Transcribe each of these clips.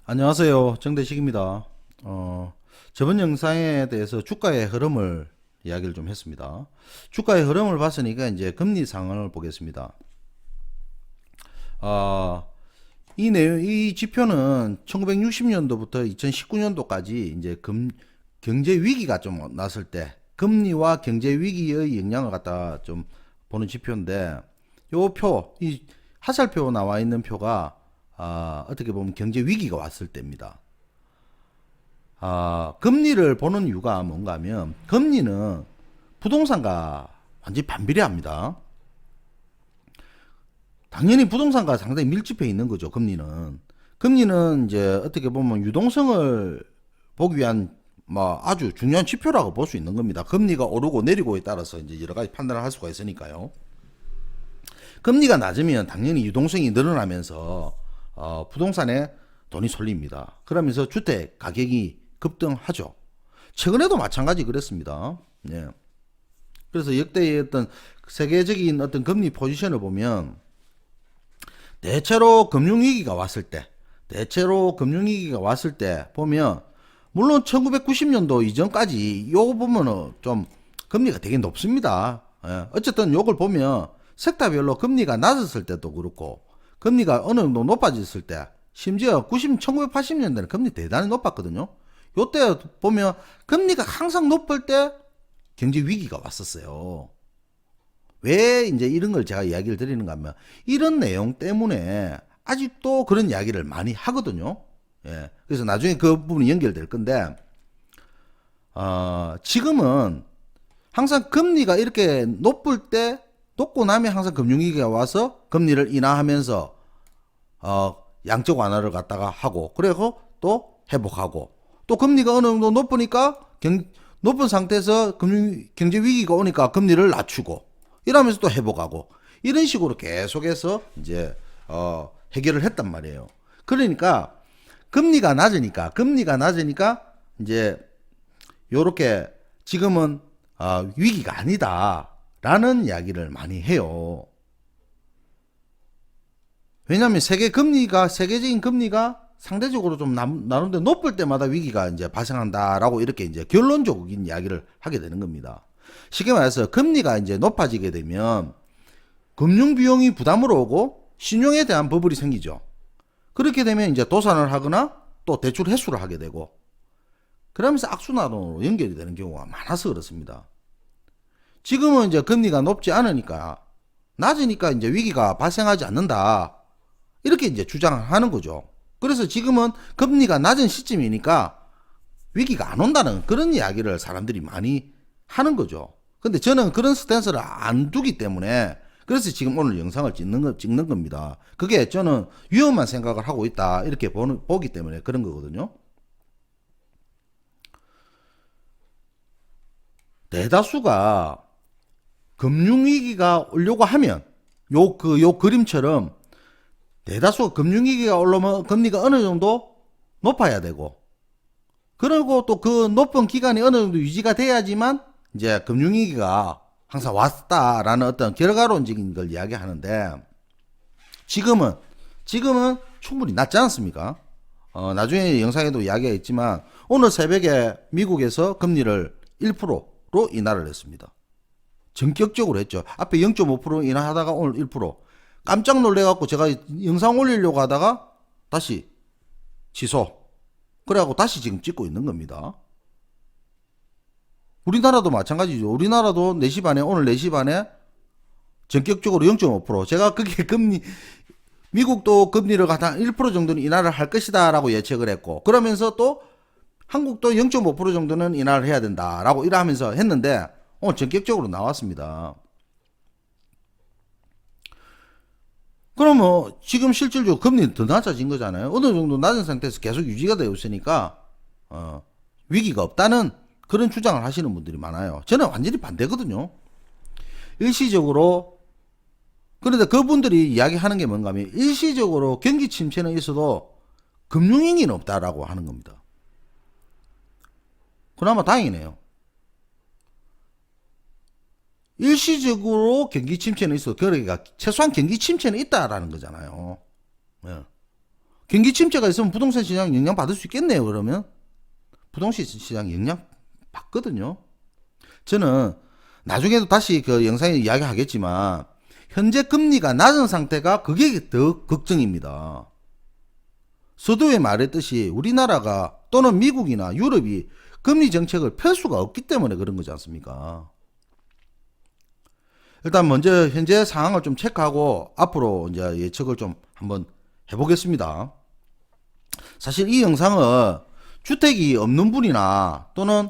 안녕하세요. 정대식입니다. 저번 영상에 대해서 주가의 흐름을 이야기를 좀 했습니다. 주가의 흐름을 봤으니까 이제 금리 상황을 보겠습니다. 어, 이 지표는 1960년도부터 2019년도까지 이제 경제 위기가 좀 났을 때 금리와 경제 위기의 영향을 갖다 좀 보는 지표인데 이 하살표 나와 있는 표가 어떻게 보면 경제 위기가 왔을 때입니다. 금리를 보는 이유가 뭔가 하면 금리는 부동산과 완전히 반비례합니다. 당연히 부동산과 상당히 밀집해 있는 거죠, 금리는. 금리는 이제 어떻게 보면 유동성을 보기 위한 뭐 아주 중요한 지표라고 볼 수 있는 겁니다. 금리가 오르고 내리고에 따라서 이제 여러 가지 판단을 할 수가 있으니까요. 금리가 낮으면 당연히 유동성이 늘어나면서 부동산에 돈이 쏠립니다. 그러면서 주택 가격이 급등하죠. 최근에도 마찬가지 그랬습니다. 예. 그래서 역대의 어떤 세계적인 어떤 금리 포지션을 보면 대체로 금융위기가 왔을 때 보면 물론 1990년도 이전까지 요거 보면은 좀 금리가 되게 높습니다. 예. 어쨌든 요걸 보면 섹터별로 금리가 낮았을 때도 그렇고 금리가 어느 정도 높아졌을 때 심지어 1980년대는 금리 대단히 높았거든요. 요때 보면 금리가 항상 높을 때 경제 위기가 왔었어요. 왜 이제 이런 걸 제가 이야기를 드리는가 하면 이런 내용 때문에 아직도 그런 이야기를 많이 하거든요. 예. 그래서 나중에 그 부분이 연결될 건데 지금은 항상 금리가 이렇게 높고 나면 항상 금융위기가 와서 금리를 인하하면서 양적 완화를 갖다가 하고 그리고 또 회복하고 또 금리가 어느 정도 높으니까 높은 상태에서 경제 위기가 오니까 금리를 낮추고 이러면서 또 회복하고 이런 식으로 계속해서 이제 해결을 했단 말이에요. 그러니까 금리가 낮으니까 이제 요렇게 지금은 위기가 아니다라는 이야기를 많이 해요. 왜냐하면 세계적인 금리가 상대적으로 좀 나름대로 높을 때마다 위기가 이제 발생한다라고 이렇게 이제 결론적인 이야기를 하게 되는 겁니다. 쉽게 말해서 금리가 이제 높아지게 되면 금융 비용이 부담으로 오고 신용에 대한 버블이 생기죠. 그렇게 되면 이제 도산을 하거나 또 대출 회수를 하게 되고 그러면서 악순환으로 연결이 되는 경우가 많아서 그렇습니다. 지금은 이제 금리가 낮으니까 이제 위기가 발생하지 않는다. 이렇게 이제 주장을 하는 거죠. 그래서 지금은 금리가 낮은 시점이니까 위기가 안 온다는 그런 이야기를 사람들이 많이 하는 거죠. 근데 저는 그런 스탠스를 안 두기 때문에 그래서 지금 오늘 영상을 찍는 겁니다. 그게 저는 위험한 생각을 하고 있다. 이렇게 보기 때문에 그런 거거든요. 대다수가 금융위기가 오려고 하면 요 그림처럼 대다수가 금융위기가 올라오면 금리가 어느 정도 높아야 되고 그리고 또 그 높은 기간이 어느 정도 유지가 돼야지만 이제 금융위기가 항상 왔다라는 어떤 결과론적인 걸 이야기하는데 지금은 충분히 낮지 않습니까? 나중에 영상에도 이야기가 있지만 오늘 새벽에 미국에서 금리를 1%로 인하를 했습니다. 전격적으로 했죠. 앞에 0.5% 인하하다가 오늘 1%. 깜짝 놀래갖고 제가 영상 올리려고 하다가 다시 취소. 그래갖고 다시 지금 찍고 있는 겁니다. 우리나라도 마찬가지죠. 우리나라도 4시 반에, 오늘 4시 반에 전격적으로 0.5%. 제가 그게 미국도 금리를 갖다 1% 정도는 인하를 할 것이다 라고 예측을 했고, 그러면서 또 한국도 0.5% 정도는 인하를 해야 된다라고 이러면서 했는데, 오늘 전격적으로 나왔습니다. 그러면 지금 실질적으로 금리는 더 낮아진 거잖아요. 어느 정도 낮은 상태에서 계속 유지가 되어 있으니까 위기가 없다는 그런 주장을 하시는 분들이 많아요. 저는 완전히 반대거든요. 일시적으로 그런데 그분들이 이야기하는 게 뭔가 하면 일시적으로 경기 침체는 있어도 금융위기는 없다라고 하는 겁니다. 그나마 다행이네요. 일시적으로 경기 침체는 있어도 그러니까 최소한 경기 침체는 있다라는 거잖아요. 예. 경기 침체가 있으면 부동산 시장 영향 받을 수 있겠네요. 그러면 부동산 시장 영향 받거든요. 저는 나중에도 다시 그 영상에 이야기하겠지만 현재 금리가 낮은 상태가 그게 더 걱정입니다. 서두에 말했듯이 우리나라가 또는 미국이나 유럽이 금리 정책을 펼 수가 없기 때문에 그런 거지 않습니까? 일단 먼저 현재 상황을 좀 체크하고 앞으로 이제 예측을 좀 한번 해보겠습니다. 사실 이 영상은 주택이 없는 분이나 또는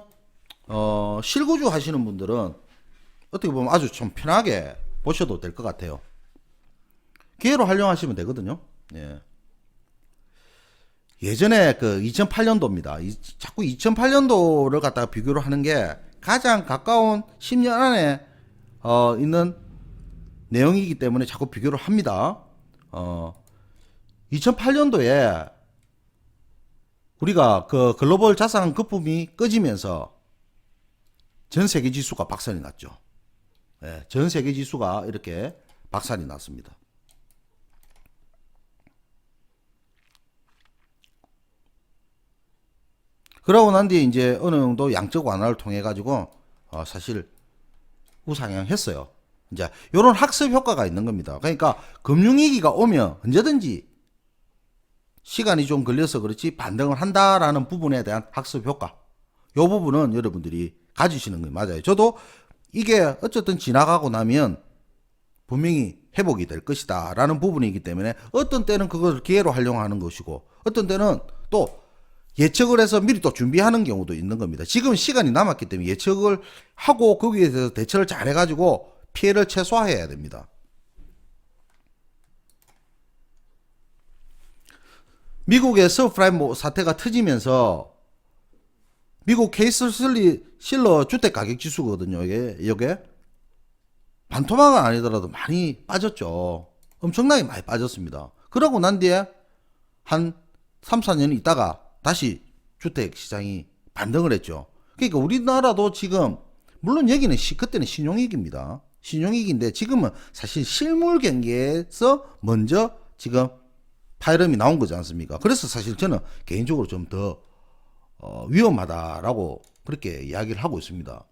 실거주 하시는 분들은 어떻게 보면 아주 좀 편하게 보셔도 될 것 같아요. 기회로 활용하시면 되거든요. 예. 예전에 그 2008년도입니다. 자꾸 2008년도를 갖다가 비교를 하는 게 가장 가까운 10년 안에 있는 내용이기 때문에 자꾸 비교를 합니다. 2008년도에 우리가 그 글로벌 자산 거품이 꺼지면서 전 세계 지수가 박살이 났죠. 예, 전 세계 지수가 이렇게 박살이 났습니다. 그러고 난 뒤에 이제 어느 정도 양적 완화를 통해 가지고 사실 우상향했어요. 이제 이런 학습 효과가 있는 겁니다. 그러니까 금융위기가 오면 언제든지 시간이 좀 걸려서 그렇지 반등을 한다라는 부분에 대한 학습 효과. 이 부분은 여러분들이 가지시는 게 맞아요. 저도 이게 어쨌든 지나가고 나면 분명히 회복이 될 것이다 라는 부분이기 때문에 어떤 때는 그걸 기회로 활용하는 것이고 어떤 때는 또 예측을 해서 미리 또 준비하는 경우도 있는 겁니다. 지금 시간이 남았기 때문에 예측을 하고 거기에 대해서 대처를 잘 해가지고 피해를 최소화해야 됩니다. 미국의 서프라임 사태가 터지면서 미국 케이스3 실러 주택 가격 지수거든요. 이게 반토막은 아니더라도 많이 빠졌죠. 엄청나게 많이 빠졌습니다. 그러고 난 뒤에 한 3, 4년 있다가 다시 주택 시장이 반등을 했죠. 그러니까 우리나라도 지금 물론 여기는 그때는 신용위기입니다. 신용위기인데 지금은 사실 실물 경기에서 먼저 지금 파열음이 나온 거지 않습니까? 그래서 사실 저는 개인적으로 좀 더 위험하다라고 그렇게 이야기를 하고 있습니다.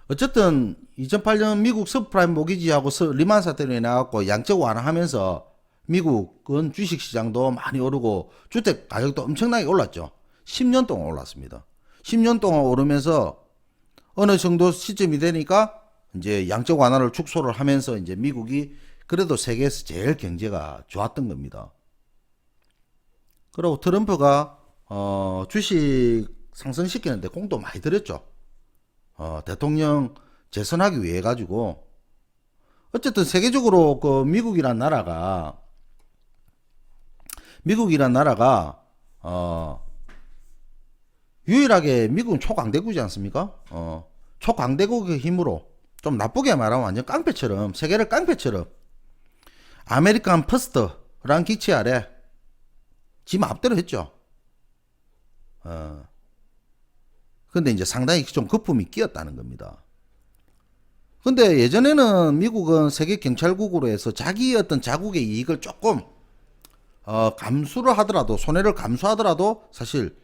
어쨌든 2008년 미국 서프라임 모기지하고 리만 사태로 인해갖고 양적 완화하면서 미국은 주식시장도 많이 오르고 주택 가격도 엄청나게 올랐죠. 10년 동안 올랐습니다. 10년 동안 오르면서 어느 정도 시점이 되니까 이제 양적 완화를 축소를 하면서 이제 미국이 그래도 세계에서 제일 경제가 좋았던 겁니다. 그리고 트럼프가 주식 상승시키는데 공도 많이 들였죠. 대통령 재선하기 위해 가지고 어쨌든 세계적으로 그 미국이란 나라가 유일하게 미국은 초강대국이지 않습니까? 초강대국의 힘으로 좀 나쁘게 말하면 완전 깡패처럼 세계를 깡패처럼 아메리칸 퍼스트란 기치 아래 지 마음대로 했죠. 근데 이제 상당히 좀 거품이 끼었다는 겁니다. 근데 예전에는 미국은 세계 경찰국으로 해서 자기 어떤 자국의 이익을 조금 감수를 하더라도 손해를 감수하더라도 사실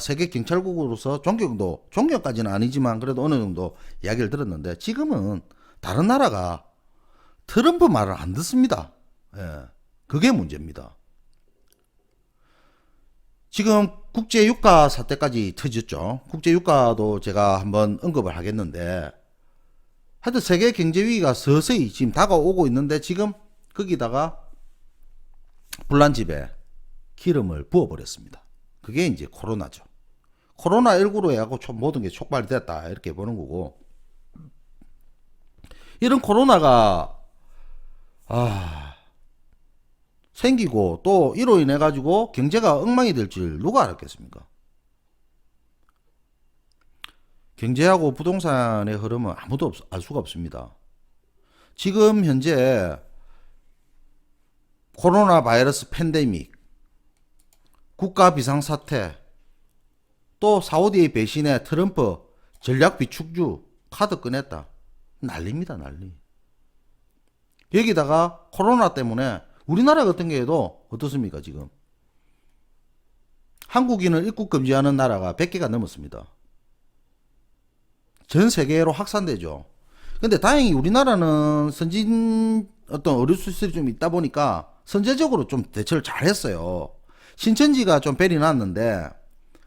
세계 경찰국으로서 존경까지는 아니지만 그래도 어느 정도 이야기를 들었는데 지금은 다른 나라가 트럼프 말을 안 듣습니다. 예, 그게 문제입니다. 지금 국제유가 사태까지 터졌죠. 국제유가도 제가 한번 언급을 하겠는데 하여튼 세계 경제 위기가 서서히 지금 다가오고 있는데 지금 거기다가 불난집에 기름을 부어버렸습니다. 그게 이제 코로나죠. 코로나19로 해갖고 모든 게 촉발됐다 이렇게 보는 거고 이런 코로나가 생기고 또 이로 인해 가지고 경제가 엉망이 될 줄 누가 알았겠습니까? 경제하고 부동산의 흐름은 아무도 알 수가 없습니다. 지금 현재 코로나 바이러스 팬데믹, 국가 비상사태, 또 사우디의 배신에 트럼프 전략 비축주 카드 꺼냈다. 난리입니다, 난리. 여기다가 코로나 때문에 우리나라 같은 경우에도 어떻습니까, 지금? 한국인을 입국 금지하는 나라가 100개가 넘었습니다. 전 세계로 확산되죠. 근데 다행히 우리나라는 선진 어떤 의료 수술이 좀 있다 보니까 선제적으로 좀 대처를 잘 했어요. 신천지가 좀 벨이 났는데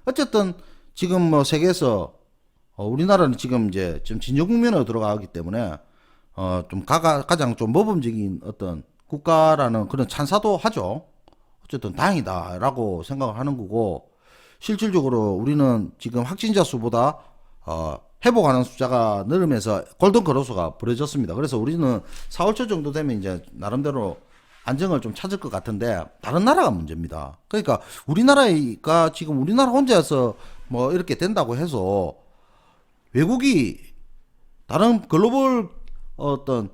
어쨌든 지금 뭐 세계에서 우리나라는 지금 이제 좀 진정 국면으로 들어가기 때문에 좀 가장 좀 모범적인 어떤 국가라는 그런 찬사도 하죠. 어쨌든 다행이다라고 생각을 하는 거고 실질적으로 우리는 지금 확진자 수보다 회복하는 숫자가 늘으면서 골든 크로스가 벌어졌습니다. 그래서 우리는 4월 초 정도 되면 이제 나름대로 안정을 좀 찾을 것 같은데 다른 나라가 문제입니다. 그러니까 우리나라가 지금 우리나라 혼자서 뭐 이렇게 된다고 해서 외국이 다른 글로벌 어떤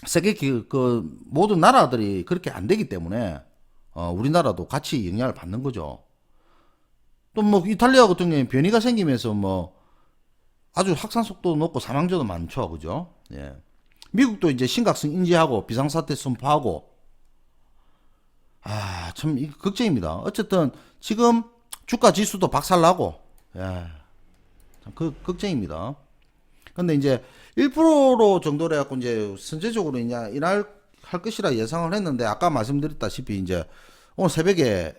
세계 그 모든 나라들이 그렇게 안 되기 때문에 우리나라도 같이 영향을 받는 거죠. 또 뭐 이탈리아 같은 경우에 변이가 생기면서 뭐 아주 확산 속도 높고 사망자도 많죠, 그죠? 예. 미국도 이제 심각성 인지하고 비상사태 선포하고 참 이거 걱정입니다. 어쨌든 지금 주가 지수도 박살나고 참 걱정입니다. 근데 이제 1% 정도로 해갖고 이제 선제적으로 이제 인할 할 것이라 예상을 했는데 아까 말씀드렸다시피 이제 오늘 새벽에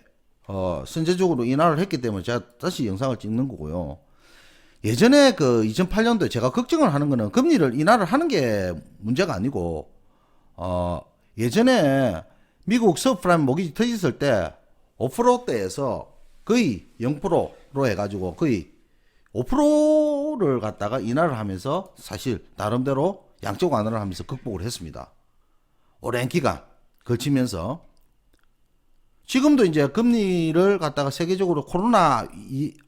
선제적으로 인하를 했기 때문에 제가 다시 영상을 찍는 거고요. 예전에 그 2008년도에 제가 걱정을 하는 거는 금리를 인하를 하는 게 문제가 아니고 예전에 미국 서프라임 모기지 터졌을 때 5%대에서 거의 0%로 해가지고 거의 5%를 갖다가 인하를 하면서 사실 나름대로 양적 완화를 하면서 극복을 했습니다. 오랜 기간 걸치면서 지금도 이제 금리를 갖다가 세계적으로 코로나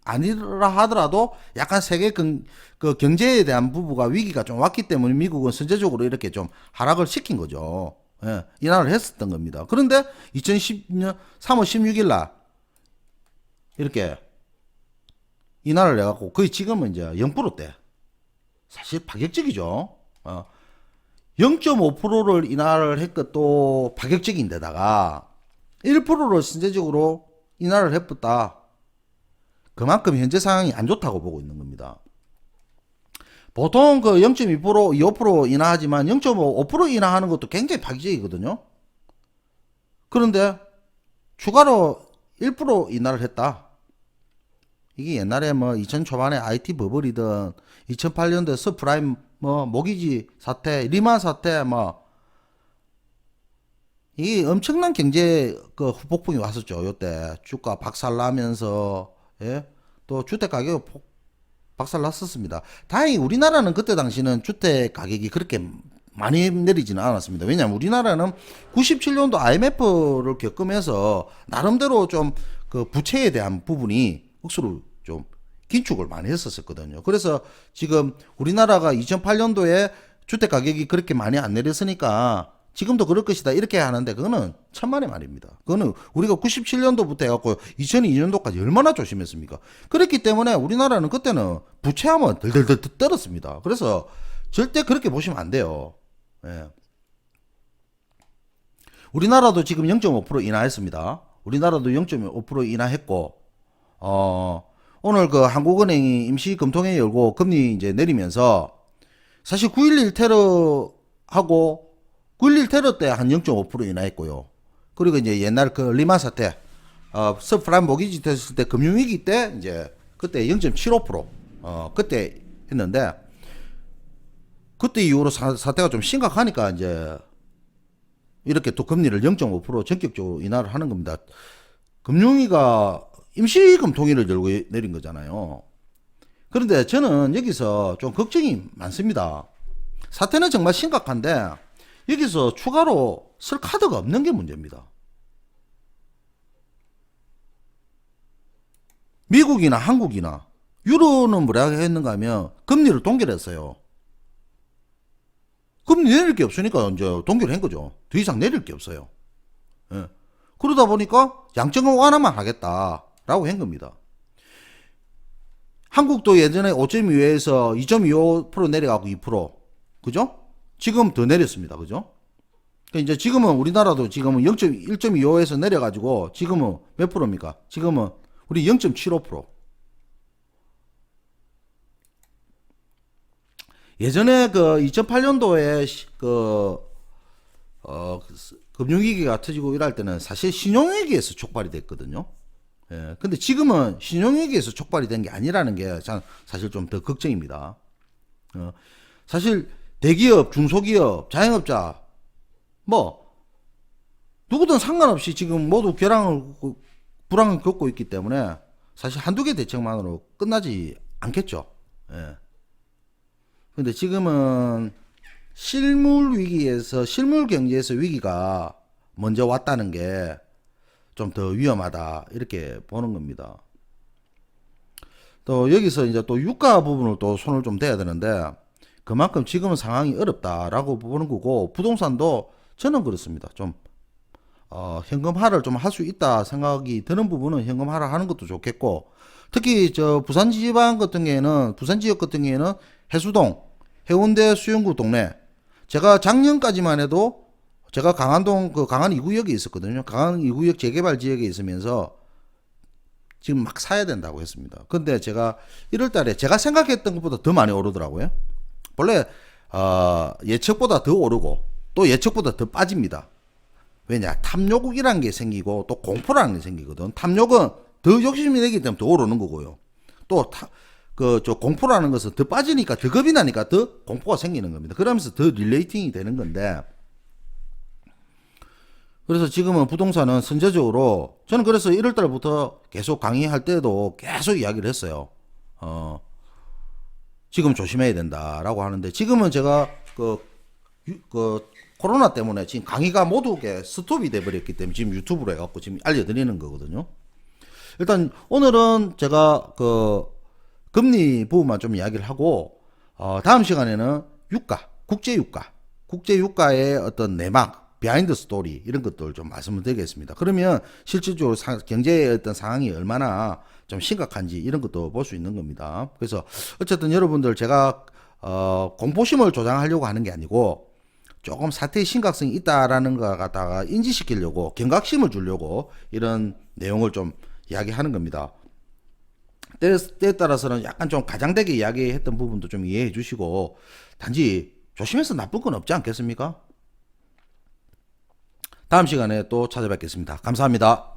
아니라 하더라도 약간 세계 그 경제에 대한 부분가 위기가 좀 왔기 때문에 미국은 선제적으로 이렇게 좀 하락을 시킨 거죠. 예, 인하를 했었던 겁니다. 그런데 2010년 3월 16일 날 이렇게 인하를 해갖고 거의 지금은 이제 0%대. 사실 파격적이죠. 0.5%를 인하를 했 것도 파격적인데다가 1%를 선제적으로 인하를 해봤다. 그만큼 현재 상황이 안 좋다고 보고 있는 겁니다. 보통 그 0.2%, 2% 인하하지만 0.5% 인하하는 것도 굉장히 파격적이거든요. 그런데 추가로 1% 인하를 했다. 이게 옛날에 뭐 2000 초반에 IT 버블이든 2008년도에 서프라임 뭐 모기지 사태, 리만 사태 뭐 이 엄청난 경제 그 후폭풍이 왔었죠. 요때 주가 박살나면서 또 주택 가격이 박살났었습니다. 다행히 우리나라는 그때 당시는 주택 가격이 그렇게 많이 내리지는 않았습니다. 왜냐하면 우리나라는 97년도 IMF를 겪으면서 나름대로 좀 그 부채에 대한 부분이 억수로 좀 긴축을 많이 했었거든요. 그래서 지금 우리나라가 2008년도에 주택 가격이 그렇게 많이 안 내렸으니까 지금도 그럴 것이다 이렇게 하는데 그거는 천만의 말입니다. 그거는 우리가 97년도부터 해갖고 2002년도까지 얼마나 조심했습니까? 그렇기 때문에 우리나라는 그때는 부채하면 덜덜덜 떨었습니다. 그래서 절대 그렇게 보시면 안 돼요. 예. 우리나라도 지금 0.5% 인하했습니다. 우리나라도 0.5% 인하했고 오늘 그 한국은행이 임시 금통회 열고 금리 이제 내리면서 사실 9.11 테러하고 9.11 테러 때 한 0.5% 인하했고요. 그리고 이제 옛날 그 리만 사태, 서프라임 모기지 됐을 때 금융위기 때 이제 그때 0.75% 그때 했는데 그때 이후로 사태가 좀 심각하니까 이제 이렇게 또 금리를 0.5% 전격적으로 인하를 하는 겁니다. 금융위가 임시금통위를 열고 내린 거잖아요. 그런데 저는 여기서 좀 걱정이 많습니다. 사태는 정말 심각한데 여기서 추가로 쓸 카드가 없는 게 문제입니다. 미국이나 한국이나 유로는 뭐라 했는가 하면 금리를 동결했어요. 금리 내릴 게 없으니까 이제 동결한 거죠. 더 이상 내릴 게 없어요. 예. 그러다 보니까 양적 완화만 하겠다라고 한 겁니다. 한국도 예전에 5.25에서 2.25% 내려가고 2%. 그죠? 지금 더 내렸습니다. 그죠? 그러니까 이제 지금은 우리나라도 지금은 1.25에서 내려가지고 지금은 몇 프로입니까? 지금은 우리 0.75%. 예전에 그 2008년도에 금융위기가 터지고 이럴 때는 사실 신용위기에서 촉발이 됐거든요. 예. 근데 지금은 신용위기에서 촉발이 된 게 아니라는 게 사실 좀 더 걱정입니다. 사실 대기업, 중소기업, 자영업자 뭐 누구든 상관없이 지금 모두 불황을 겪고 있기 때문에 사실 한두 개 대책만으로 끝나지 않겠죠. 예. 근데 지금은 실물 경제에서 위기가 먼저 왔다는 게 좀 더 위험하다 이렇게 보는 겁니다. 또 여기서 이제 또 유가 부분을 또 손을 좀 대야 되는데 그만큼 지금은 상황이 어렵다라고 보는 거고 부동산도 저는 그렇습니다. 좀 현금화를 좀 할 수 있다 생각이 드는 부분은 현금화를 하는 것도 좋겠고 특히 저 부산 지방 같은 경우에는 부산 지역 같은 경우에는 해수동, 해운대 수영구 동네 제가 작년까지만 해도 제가 강안동 그 강안 2구역에 있었거든요. 강안 2구역 재개발 지역에 있으면서 지금 막 사야 된다고 했습니다. 근데 제가 1월 달에 제가 생각했던 것보다 더 많이 오르더라고요. 원래 예측보다 더 오르고 또 예측보다 더 빠집니다. 왜냐? 탐욕이라는 게 생기고 또 공포라는 게 생기거든. 탐욕은 더 욕심이 되기 때문에 더 오르는 거고요. 또 저 공포라는 것은 더 빠지니까 더 겁이 나니까 더 공포가 생기는 겁니다. 그러면서 더 릴레이팅이 되는 건데 그래서 지금은 부동산은 선제적으로 저는 그래서 1월 달부터 계속 강의할 때도 계속 이야기를 했어요. 지금 조심해야 된다라고 하는데 지금은 제가 코로나 때문에 지금 강의가 모두게 스톱이 돼 버렸기 때문에 지금 유튜브로 해갖고 지금 알려드리는 거거든요. 일단 오늘은 제가 금리 부분만 좀 이야기를 하고 다음 시간에는 국제유가의 어떤 내막 비하인드 스토리 이런 것들 좀 말씀을 드리겠습니다. 그러면 실질적으로 경제의 어떤 상황이 얼마나 좀 심각한지 이런 것도 볼 수 있는 겁니다. 그래서 어쨌든 여러분들 제가 공포심을 조장하려고 하는 게 아니고 조금 사태의 심각성이 있다라는 거 갖다가 인지시키려고 경각심을 주려고 이런 내용을 좀 이야기하는 겁니다. 때에 따라서는 약간 좀 가장되게 이야기했던 부분도 좀 이해해 주시고 단지 조심해서 나쁠 건 없지 않겠습니까? 다음 시간에 또 찾아뵙겠습니다. 감사합니다.